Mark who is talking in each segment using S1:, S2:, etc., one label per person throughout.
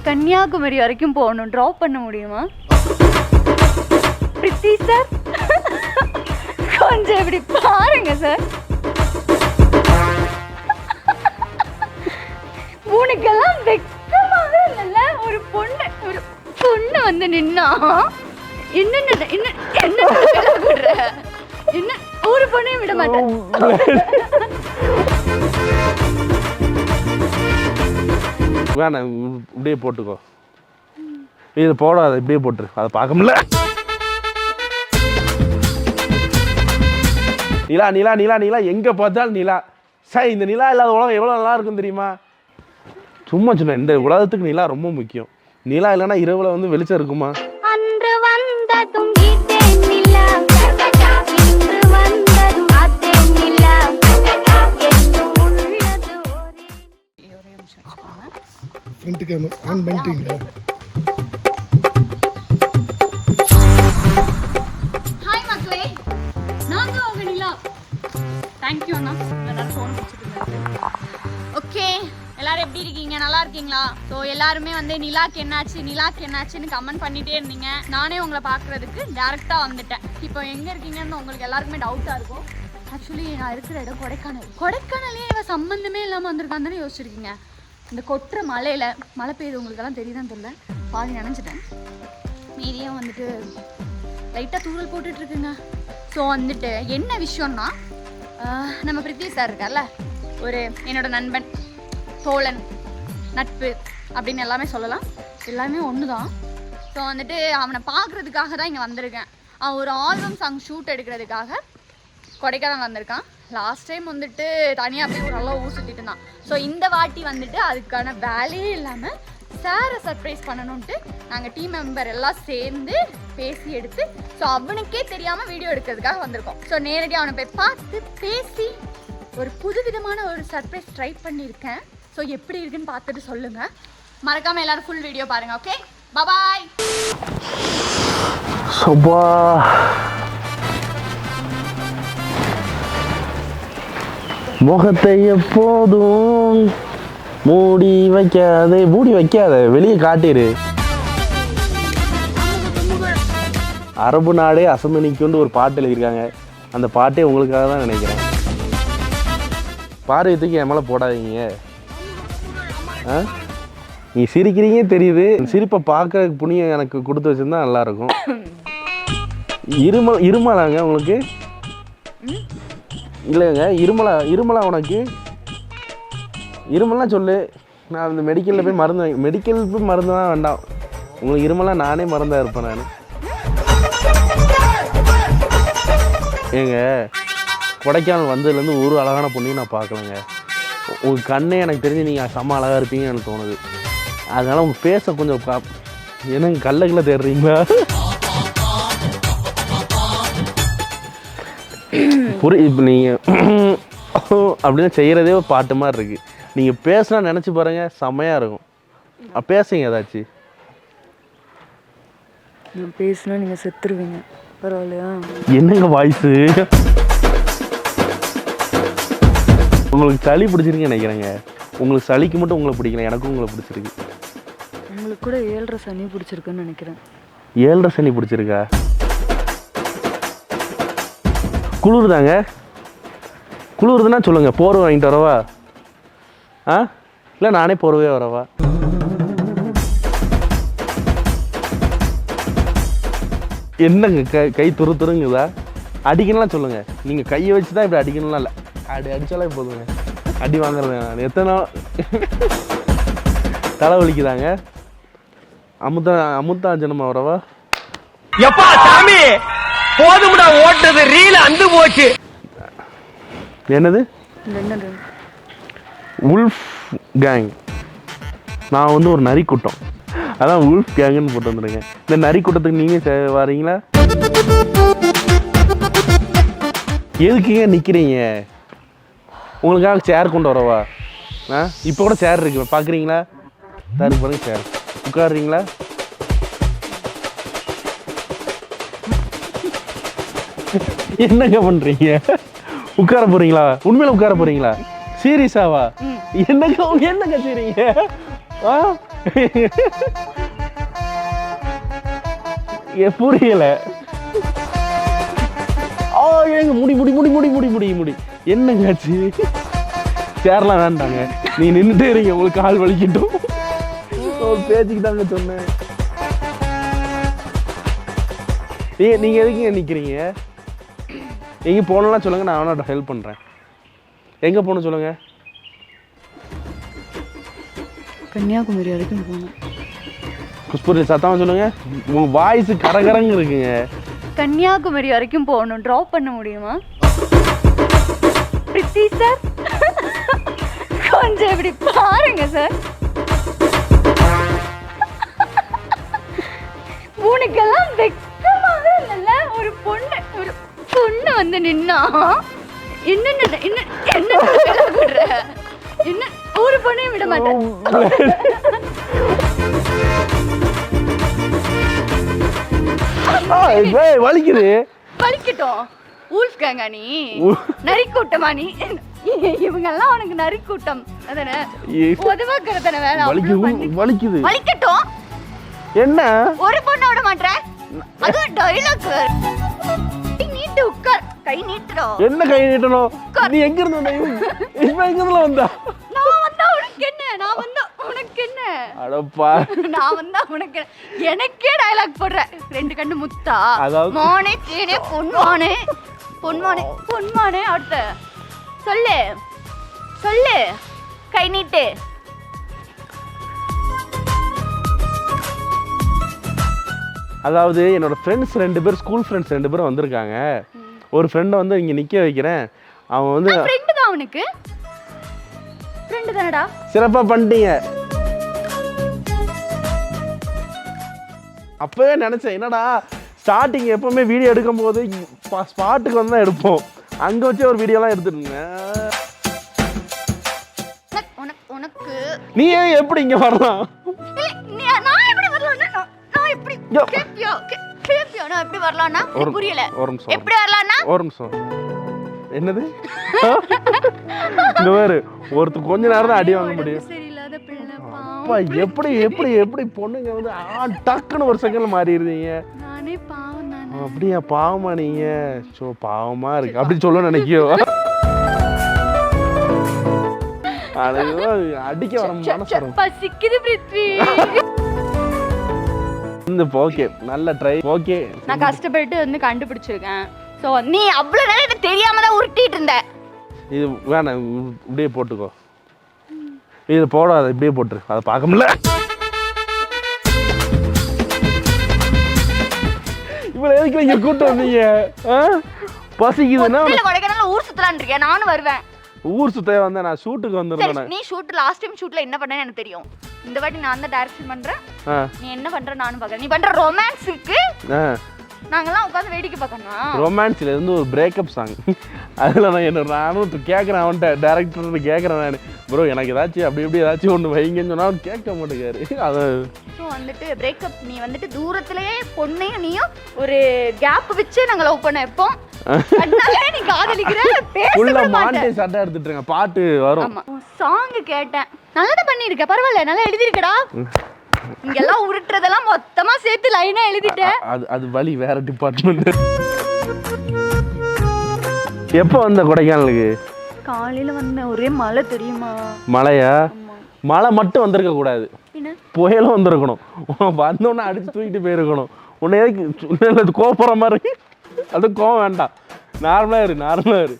S1: கன்னியாகுமரி வரைக்கும் போகணும். ட்ராப் பண்ண முடியுமா? பிரித்தி சார் கொஞ்சம் இப்படி பாருங்க சார். உனக்கெல்லாம் வெக்கமாவே இல்லைல்ல? ஒரு பொண்ணு வந்து நின்னா என்ன ஒரு பொண்ணையும் விட மாட்டேன்.
S2: வேணாம், இப்படியே போட்டுக்கோ. இது போடாத, இப்படியே போட்டுரு. அதை பார்க்க முடியல. நிலா நிலா நிலா நிலா எங்கே பார்த்தாலும் நிலா. சார், இந்த நிலா இல்லாத உலகம் எவ்வளோ நல்லா இருக்கும் தெரியுமா? சும்மா சொன்னேன், இந்த உலகத்துக்கு நிலா ரொம்ப முக்கியம். நிலா இல்லைன்னா இரவுல வந்து வெளிச்சம் இருக்குமா?
S1: ஹாய் மக்களே, நான் தான் உங்க நிலா. தேங்க்யூ அண்ணா. ஓகே, எல்லாரும் எப்படி இருக்கீங்க? நல்லா இருக்கீங்களா? ஸோ எல்லாருமே வந்து நிலாக்கு என்னாச்சுன்னு கமெண்ட் பண்ணிட்டே இருந்தீங்க. நானே உங்களை பார்க்குறதுக்கு டேரெக்டாக வந்துட்டேன். இப்போ எங்கே இருக்கீங்கன்னு உங்களுக்கு எல்லாருக்குமே டவுட்டாக இருக்கும். ஆக்சுவலி நான் இருக்கிற இடம் கொடைக்கானலே இவன் சம்மந்தமே இல்லாமல் வந்திருக்கான்னு யோசிச்சிருக்கீங்க. இந்த கொட்டுற மழை பெய்யுது, உங்களுக்கெல்லாம் தெரியுதான்னு தெரியல. பாதி நினச்சிட்டேன், மீதியும் வந்துட்டு லைட்டாக தூரல் போட்டுட்ருக்குங்க. ஸோ வந்துட்டு என்ன விஷயம்னா, நம்ம பிரித்தி சார் இருக்கார்ல, ஒரு என்னோட நண்பன், தோழன், நட்பு அப்படின்னு எல்லாமே சொல்லலாம். எல்லாமே ஒன்று தான். ஸோ வந்துட்டு அவனை பார்க்குறதுக்காக தான் இங்கே வந்திருக்கேன். அவன் ஒரு ஆல்பம் சாங் ஷூட் எடுக்கிறதுக்காக கொடைக்கானல் வந்திருக்கான். லாஸ்ட் டைம் வந்துட்டு தனியாக அப்படியே ஒரு நல்லா ஊர் சுற்றிட்டு இருந்தான். ஸோ இந்த வாட்டி வந்துட்டு அதுக்கான வேலையே இல்லாமல் சாரை சர்ப்ரைஸ் பண்ணணுன்ட்டு நாங்கள் டீம் மெம்பர் எல்லாம் சேர்ந்து பேசி எடுத்து, ஸோ அவனுக்கே தெரியாமல் வீடியோ எடுக்கிறதுக்காக வந்திருக்கோம். ஸோ நேரடியாக அவனை போய் பார்த்து பேசி ஒரு புதுவிதமான ஒரு சர்ப்ரைஸ் ட்ரை பண்ணியிருக்கேன். ஸோ எப்படி இருக்குன்னு பார்த்துட்டு சொல்லுங்கள். மறக்காமல் எல்லோரும் ஃபுல் வீடியோ பாருங்கள். ஓகே, பாய்.
S2: முகத்தை எப்போதும் மூடி வைக்காத, வெளியே காட்டிரு. அரபு நாடே அசமணிக்குன்னு ஒரு பாட்டு எழுதியிருக்காங்க. அந்த பாட்டே உங்களுக்காக தான் நினைக்கிறேன். பார்வையத்துக்கு என் மேலே போடாதீங்க. நீ சிரிக்கிறீங்க தெரியுது. சிரிப்பை பார்க்கறதுக்கு புண்ணியம் எனக்கு கொடுத்து வச்சுருந்தா நல்லாயிருக்கும். இருமலாங்க உங்களுக்கு? இல்லைங்க, இருமலா உனக்கு? இருமலாம் சொல்லு. நான் அந்த மெடிக்கலில் போய் மருந்து தான் வேண்டாம். உங்களுக்கு இருமலாம் நானே மருந்தாக இருப்பேன். நான் ஏங்க, கொடைக்கானல் வந்ததுலேருந்து ஒரு அழகான பொண்ணையும் நான் பார்க்கலங்க. உங்கள் கண்ணே எனக்கு தெரிஞ்சு நீங்கள் செம்ம அழகாக இருப்பீங்கன்னு எனக்கு தோணுது. அதனால் உங்கள் பேச கொஞ்சம் என்னங்க கல்லகில தேடுறீங்களா? இப்போ நீங்கள் அப்படின்னு செய்கிறதே ஒரு பாட்டு மாதிரி இருக்குது. நீங்கள் பேசுனா நினச்சி பாருங்கள், செம்மையாக இருக்கும். பேசுங்க ஏதாச்சும்.
S1: பேசுனா நீங்கள் செத்துருவீங்க. பரவாயில்லையா?
S2: என்னங்க வாய்ஸு? உங்களுக்கு சளி பிடிச்சிருக்குன்னு நினைக்கிறேங்க. உங்களுக்கு சளிக்கு மட்டும் உங்களை பிடிக்கல, எனக்கும் உங்களை பிடிச்சிருக்கு.
S1: உங்களுக்கு கூட 7.5 சனி பிடிச்சிருக்குன்னு நினைக்கிறேன்.
S2: 7.5 சனி பிடிச்சிருக்கா? குளிர் தாங்க. குளிர்துன்னா சொல்லுங்கள், போர்வை வாங்கிட்டு வரவா? இல்லை நானே போர்வே வரவா? என்னங்க கை துருங்குதா? அடிக்கணும்லாம் சொல்லுங்கள். நீங்கள் கையை வச்சு தான் இப்படி அடிக்கணும்லாம் இல்லை, அடித்தாலே போதுங்க. அடி வாங்குறது நான் எத்தனை நாள் தலைவலிக்குதாங்க. அமுத்தா ஜனமா வரவா?
S3: எப்பா சாமி போதும்டா, ஓட்டது ரீல் அந்து போச்சு.
S2: என்னது? Wolf gang. நான் வந்து ஒரு நரி கூட்டம், அதான் உல்ஃப் கேங்குன்னு போட்டு வந்துடுங்க. இந்த நரி கூட்டத்துக்கு நீங்கள் வரீங்களா? எதுக்குங்க நிற்கிறீங்க? உங்களுக்காக சேர் கொண்டு வரவா? இப்போ கூட சேர் இருக்கு, பார்க்குறீங்களா? தாரு பாருங்க சேர். உட்காடுறீங்களா? என்னங்க பண்றீங்க? உட்கார போறீங்களா? உண்மையில உட்கார போறீங்களா? சீரியஸாவா? என்னங்க செய்றீங்க? புரியல. ஏங்க முடி முடி முடி முடி முடி முடி முடி என்னங்காச்சு? சேரலாம் வேண்டாங்க, நீ நின்றுட்டே இருங்க, உங்களுக்கு கால் வலிக்கட்டும். ஒரு பேச்சுக்கு தாங்க சொன்னேன். நீங்க எதுக்குங்க நிக்கிறீங்க? எங்க போனலாம் சொல்லுங்க, நான் அவனோட ஹெல்ப் பண்றேன். எங்க போகணும் சொல்லுங்க.
S1: கன்னியாகுமரி வரைக்கும் போகணும்.
S2: குஷ்பூரி சத்தமா சொல்லுங்க, உங்க வாய்ஸ் கரகரங்க இருக்குங்க.
S1: கன்னியாகுமரி வரைக்கும் போகணும். ட்ராப் பண்ண முடியுமா பிரித்தி சார்? கொஞ்சம் இப்படி பாருங்க சார். உனக்கெல்லாம் வெக்கமாவே இல்லைல்ல? ஒரு பொண்ணு வந்து நின்னா என்ன ஒரு பொண்ணையும் விட மாட்டேன்.
S2: வலிக்குது.
S1: வலிக்கட்டும். ஊல்ஃப் கேங்கா நீ? நரி கூட்டமா நீ? இவங்க எல்லாம் உனக்கு நரி கூட்டம் அதானே? உதவாக்குறதானே வேலை.
S2: வலிக்குது.
S1: வலிக்கட்டும்.
S2: என்ன
S1: ஒரு பொண்ணை விட மாட்டேன். அது டயலாக். நீட்டு உட்கார். கை நீட்டுறோம். என்ன
S2: கை நீட்டணும்? நீ எங்க இருந்து வந்த? இப்ப எங்க இருந்து வந்தா?
S1: நான் வந்தா உனக்கு என்ன? நான் வந்தா உனக்கு என்ன?
S2: அடப்பா,
S1: நான் வந்தா உனக்கு எனக்கே டயலாக் போடுற. ரெண்டு கண்ணு முத்தா, மோனே தேனே பொன்மானே பொன்மானே பொன்மானே. அடுத்த சொல்லு சொல்லு. கை நீட்டு.
S2: அதாவது என்னோட ஃப்ரெண்ட்ஸ் 2 பேர், ஸ்கூல் ஃப்ரெண்ட்ஸ் 2 பேரும் வந்திருக்காங்க. ஒரு ஃப்ரெண்டை வந்து இங்கே நிற்க வைக்கிறேன். அவன் வந்து
S1: ஃப்ரெண்டு தான். அவனுக்கு ஃப்ரெண்டு தானடா.
S2: சிறப்பாக பண்ணிட்டீங்க. அப்பவே நினச்சேன், என்னடா ஸ்டார்டிங் எப்பவுமே வீடியோ எடுக்கும் போது ஸ்பாட்டுக்கு வந்து தான் எடுப்போம், அங்கே வச்சு ஒரு வீடியோலாம் எடுத்துருங்க.
S1: உனக்கு
S2: நீ ஏன் எப்படி இங்கே வரலாம்?
S1: நான் எப்படி வரலாம்? நான் எப்படி கேப்பியோ? நான் எப்படி வரலாம்னா புரியல.
S2: ஒரு நிமிஷம்.
S1: எப்படி வரலாம்னா?
S2: ஒரு நிமிஷம். என்னது? இந்த வேறு ஒருத்தர் கொஞ்ச நேரம் தான் அடி வாங்க முடியும்.
S1: சரியில்லாத பிள்ளை.
S2: எப்படி எப்படி எப்படி பொண்ணுங்க வந்து டக்குன்னு ஒரு செகண்ட்ல மாறிடுறீங்க.
S1: நானே பாவம் தானே.
S2: அப்படியா? பாவமா நீங்க? சோ பாவமா இருக்கு அப்படி சொல்ல நினைக்கியோ? அடிக்க வர மனசு
S1: பசிக்குது பிரித்வி.
S2: இந்த ஓகே, நல்ல ட்ரை. ஓகே,
S1: நான் கஷ்டப்பட்டு வந்து கண்டுபிடிச்சிருக்கேன். சோ நீ அவ்வளவு நேரம் எனக்கு தெரியாம தான் உருட்டிட்டு இருந்த. இது
S2: வேணாம், இப்படியே போட்டுக்கோ. இது போடாத, இப்படியே போட்டுரு, அதை பார்க்க முடியல. இவ்வளவு எதுக்கு நீங்க கூட்டு வந்தீங்க? பசிக்குதுன்னா
S1: ஊர் சுத்தலான் இருக்கேன். நானும் வருவேன்.
S2: ஊர் சுத்த வந்தேன். நான் ஷூட்டுக்கு வந்திருந்தேன்.
S1: நீ ஷூட் லாஸ்ட் டைம் ஷூட்ல என்ன பண்ணேன்னு எனக்கு தெரியும். இந்த வாட்டி நான் தான் டைரக்ஷன் பண்றேன். நீ என்ன பண்ற நானும் பார்க்கறேன். நீ பண்ற ரொமான்ஸ்க்கு நாங்கெல்லாம் உட்கார்ந்து வேடிக்கை பார்க்கணும்.
S2: ரொமான்ஸ்ல இருந்து ஒரு பிரேக்கப் சாங், அதுல நானும் கேட்கறேன், அவன்கிட்ட டைரக்டர் கேட்கறேன் நான், ப்ரோ எனக்கு ஏதாச்சும் அப்படி இப்படி ஏதாச்சும் ஒன்று வைங்கன்னு சொன்னா அவன் கேட்க மாட்டேங்காரு. அது
S1: ஸோ வந்துட்டு பிரேக்கப். நீ வந்துட்டு தூரத்திலேயே பொண்ணையும் நீயும் ஒரு கேப் வச்சு நாங்க லவ் பண்ண வைப்போம். நீ காதலிக்கிற
S2: ஃபுல்லா மாண்டே சட்டை எடுத்துட்டு இருங்க, பாட்டு வரும்.
S1: சாங் கேட்டேன், நல்லா பண்ணிருக்க, பரவாயில்ல, நல்லா எழுதிருக்கடா. இங்கெல்லாம் உருட்டுறதெல்லாம் மொத்தமா சேர்த்து லைனா எழுதிட்டேன்.
S2: அது வழி வேற டிபார்ட்மெண்ட். எப்போ வந்த கொடைக்கானலுக்கு?
S1: காலையில வந்தேன். ஒரே மழை தெரியுமா?
S2: மழையா? மழை மட்டும் வந்திருக்க கூடாது, புயலும் வந்திருக்கணும். வந்தோடனே அடிச்சு தூக்கிட்டு போயிருக்கணும். உன்னை எதுக்கு கோபுற மாதிரி? அது கோவம் வேண்டாம், நார்மலா இரு, நார்மலா இரு.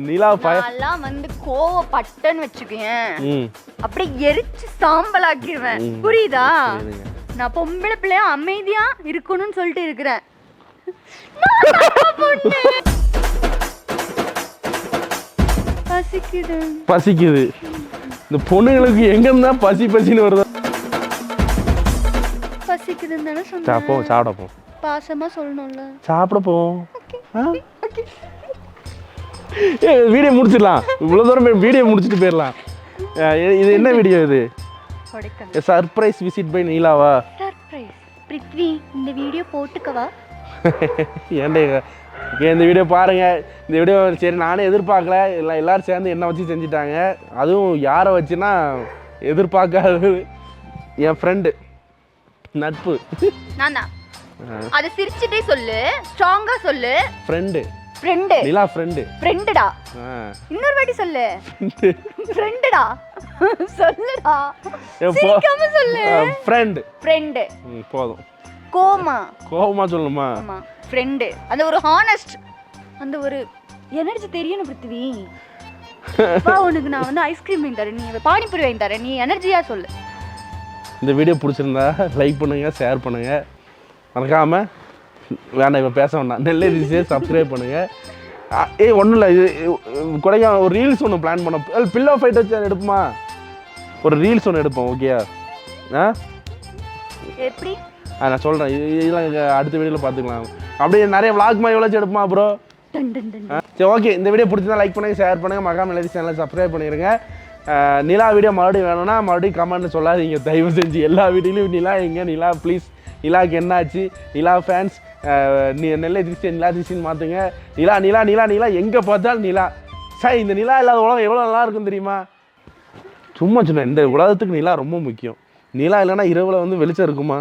S2: நிலா
S1: எல்லாம் வந்து கோவப்பட்டன்னு வச்சுக்கேன், அப்படியே எரிச்சு சாம்பலாக்கிடுவேன். புரியுதா? நான் பொம்பளை பிள்ளையா அமைதியா இருக்கணும்னு சொல்லிட்டு இருக்கிறேன். பசிக்குது
S2: பசிக்குது. இந்த பொண்ணுங்களுக்கு எங்க இருந்தா பசி பசின்னு வருது.
S1: பசிக்குதுன்னு தானே சொன்னேன்.
S2: சாப்பிட போ.
S1: பாசமா சொல்லணும்ல.
S2: சாப்பிட போ. வீடியோ முடிச்சிடலாம், இவ்வளோ தூரம் வீடியோ முடிச்சுட்டு போயிடலாம். இது என்ன வீடியோ? இது சர்ப்ரைஸ் விசிட் பை நீலாவா?
S1: சர்ப்ரைஸ் பிரித்வி, இந்த வீடியோ போட்டுக்கவா?
S2: ஏன்டே இந்த வீடியோ பாருங்க. இந்த வீடியோ சரி நானே எதிர்பார்க்கல, எல்லாரும் சேர்ந்து என்ன வச்சு செஞ்சுட்டாங்க. அதுவும் யாரை வச்சுன்னா எதிர்பார்க்காதது. என் ஃப்ரெண்டு நட்பு.
S1: நான் தான். அது சிரிச்சிட்டே சொல்லு, ஸ்ட்ராங்கா சொல்லு.
S2: ஃப்ரெண்டு.
S1: ஃப்ரெண்டு.
S2: நிலா ஃப்ரெண்டு.
S1: ஃப்ரெண்டுடா. இன்னொரு வாட்டி சொல்லு. ஃப்ரெண்டுடா. சொல்லுடா. சிரிக்காம சொல்லு.
S2: ஃப்ரெண்டு.
S1: ஃப்ரெண்டு.
S2: போதும்.
S1: கோமா
S2: சொல்லணுமா?
S1: ஆமா. ஃப்ரெண்டு. அந்த ஒரு ஹானஸ்ட், அந்த ஒரு எனர்ஜி தெரியணும் பிருத்திவி. அப்பா உனக்கு நான் வந்து ஐஸ்கிரீம் வாங்கி தரேன், நீ பானிபூரி வாங்கி தரேன், நீ எனர்ஜியா சொல்லு.
S2: இந்த வீடியோ பிடிச்சிருந்தா லைக் பண்ணுங்க, ஷேர் பண்ணுங்க, மறக்காம வேண்டாம் இப்போ பேச வேண்டாம், நெல்லை திசையை சப்ஸ்கிரைப் பண்ணுங்க. ஒன்றும் இல்லை, இது கொடைக்கானல் ஒரு ரீல்ஸ் ஒன்று பிளான் பண்ணோம். பில்லோ ஃபைட் வச்சு எடுப்போமா? ஒரு ரீல்ஸ் ஒன்று எடுப்போம். ஓகேயா?
S1: எப்படி?
S2: நான் சொல்கிறேன், இதெல்லாம் அடுத்த வீடியோவில் பார்த்துக்கலாம். அப்படியே நிறைய விளாக் மாதிரி எவ்வளோ எடுப்போமா ப்ரோ? சரி, ஓகே. இந்த வீடியோ பிடிச்சிருந்தா லைக் பண்ணுங்கள், ஷேர் பண்ணுங்கள், மறக்காம நெல்லை சேனலை சப்ஸ்கிரைப் பண்ணிடுங்க. நிலா வீடியோ மறுபடியும் வேணும்னா மறுபடியும் கமெண்ட் சொல்லாதீங்க தயவு செஞ்சு. எல்லா வீடியோலையும் நிலா எங்கே, நிலா ப்ளீஸ், நிலாவுக்கு என்னாச்சு, நிலா ஃபேன்ஸ், நெல்லை திசை நிலா திசைன்னு மாற்றுங்க. நிலா நிலா நிலா நிலா எங்கே பார்த்தாலும் நிலா. சார், இந்த நிலா இல்லாத உலகம் எவ்வளோ நல்லா இருக்கும் தெரியுமா? சும்மா சொன்னேன், இந்த உலகத்துக்கு நிலா ரொம்ப முக்கியம். நிலா இல்லைன்னா இரவில் வந்து வெளிச்சம் இருக்குமா?